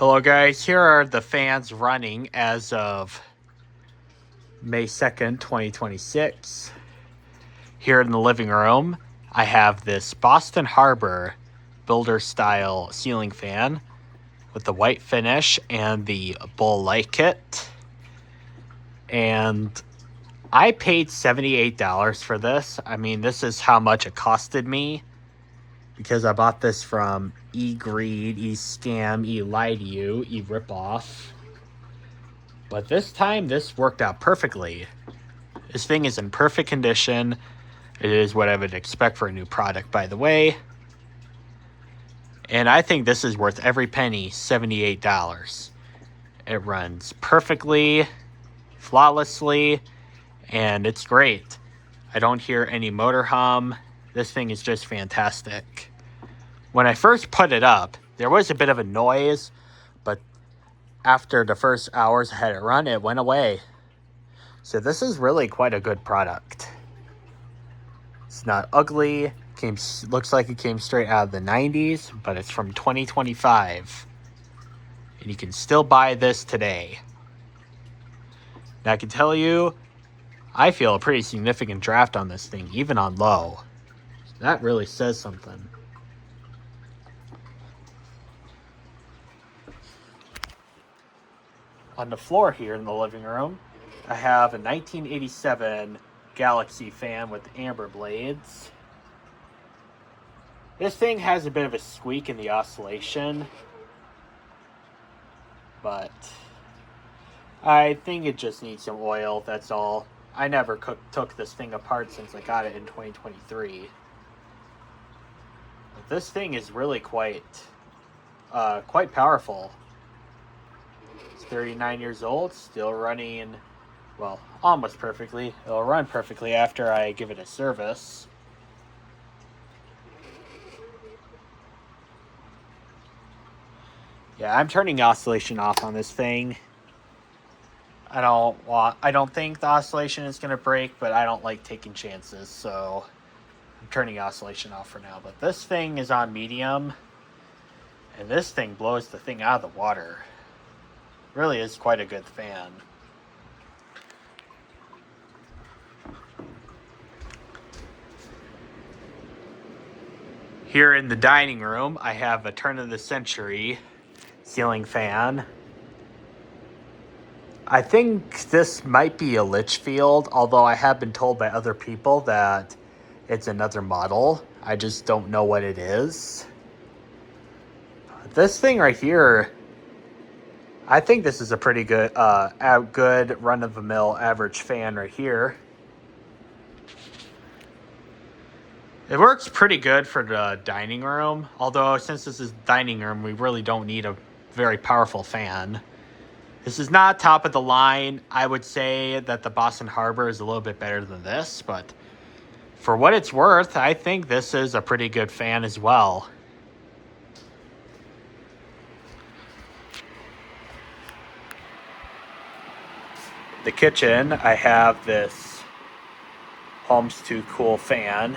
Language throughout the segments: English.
Hello guys, here are the fans running as of May 2nd, 2026. Here in the living room, I have this Boston Harbor builder style ceiling fan with the white finish and the bull light kit. And I paid $78 for this. I mean, this is how much it costed me because I bought this from eGreed, eScam, eLie to you, eRipoff. But this time, this worked out perfectly. This thing is in perfect condition. It is what I would expect for a new product, by the way. And I think this is worth every penny, $78. It runs perfectly, flawlessly, and it's great. I don't hear any motor hum. This thing is just fantastic. When I first put it up, there was a bit of a noise, but after the first hours I had it run, it went away. So this is really quite a good product. It's not ugly. Looks like it came straight out of the 90s, but it's from 2025. And you can still buy this today. Now I can tell you, I feel a pretty significant draft on this thing, even on low. That really says something. On the floor here in the living room, I have a 1987 Galaxy fan with amber blades. This thing has a bit of a squeak in the oscillation, but I think it just needs some oil, that's all. I never took this thing apart since I got it in 2023. But this thing is really quite powerful. It's 39 years old, still running, well, almost perfectly. It'll run perfectly after I give it a service. Yeah, I'm turning the oscillation off on this thing. I don't think the oscillation is going to break, but I don't like taking chances, so I'm turning the oscillation off for now. But this thing is on medium, and this thing blows the thing out of the water. Really is quite a good fan. Here in the dining room, I have a turn of the century ceiling fan. I think this might be a Litchfield, although I have been told by other people that it's another model. I just don't know what it is. This thing right here, I think this is a pretty good, good run-of-the-mill average fan right here. It works pretty good for the dining room, although since this is dining room, we really don't need a very powerful fan. This is not top of the line. I would say that the Boston Harbor is a little bit better than this, but for what it's worth, I think this is a pretty good fan as well. The kitchen, I have this Homes 2 Cool fan.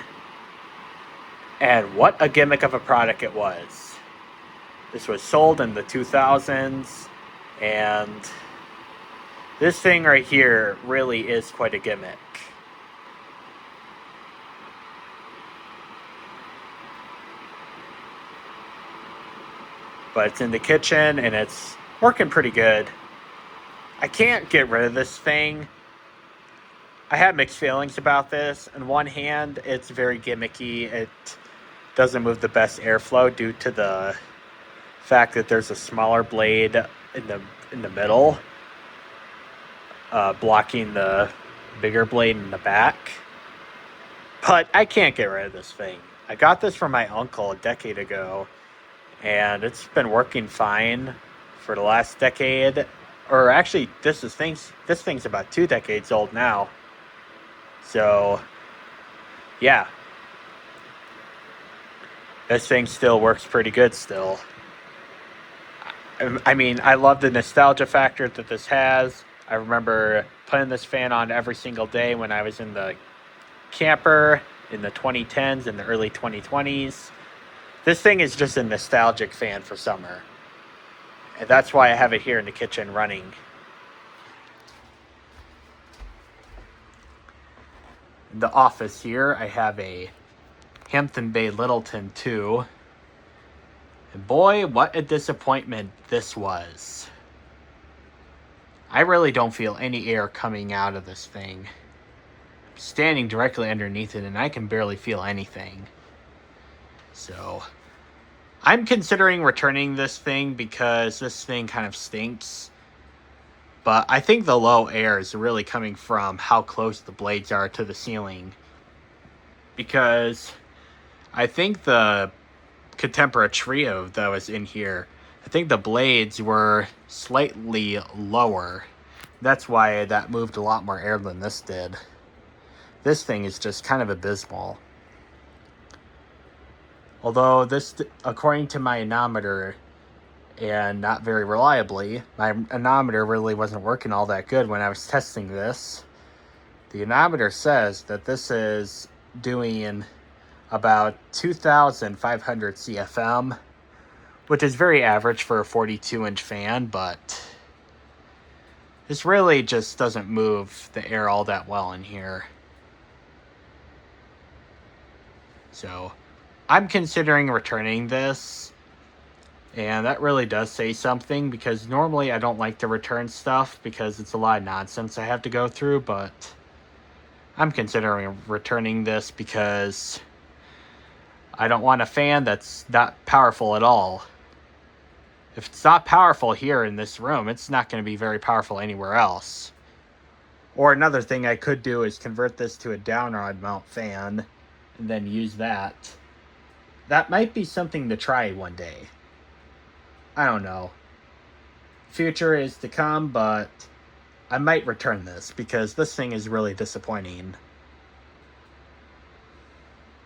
And what a gimmick of a product it was. This was sold in the 2000s, and this thing right here really is quite a gimmick. But it's in the kitchen, and it's working pretty good. I can't get rid of this thing. I have mixed feelings about this. On one hand, it's very gimmicky. It doesn't move the best airflow due to the fact that there's a smaller blade in the middle, blocking the bigger blade in the back. But I can't get rid of this thing. I got this from my uncle a decade ago, and it's been working fine for the last decade. Or actually, this thing's about 2 decades old now. So, yeah. This thing still works pretty good still. I mean, I love the nostalgia factor that this has. I remember putting this fan on every single day when I was in the camper in the 2010s and the early 2020s. This thing is just a nostalgic fan for summer. And that's why I have it here in the kitchen running. In the office here, I have a Hampton Bay Littleton 2. And boy, what a disappointment this was. I really don't feel any air coming out of this thing. I'm standing directly underneath it and I can barely feel anything. So, I'm considering returning this thing because this thing kind of stinks. But I think the low air is really coming from how close the blades are to the ceiling. Because I think the Contempora Trio that was in here, I think the blades were slightly lower. That's why that moved a lot more air than this did. This thing is just kind of abysmal. Although this, according to my anemometer, and not very reliably, my anemometer really wasn't working all that good when I was testing this. The anemometer says that this is doing about 2,500 CFM, which is very average for a 42-inch fan, but this really just doesn't move the air all that well in here. So, I'm considering returning this, and that really does say something, because normally I don't like to return stuff because it's a lot of nonsense I have to go through, but I'm considering returning this because I don't want a fan that's not powerful at all. If it's not powerful here in this room, it's not going to be very powerful anywhere else. Or another thing I could do is convert this to a downrod mount fan and then use that. That might be something to try one day. I don't know. Future is to come, but I might return this because this thing is really disappointing.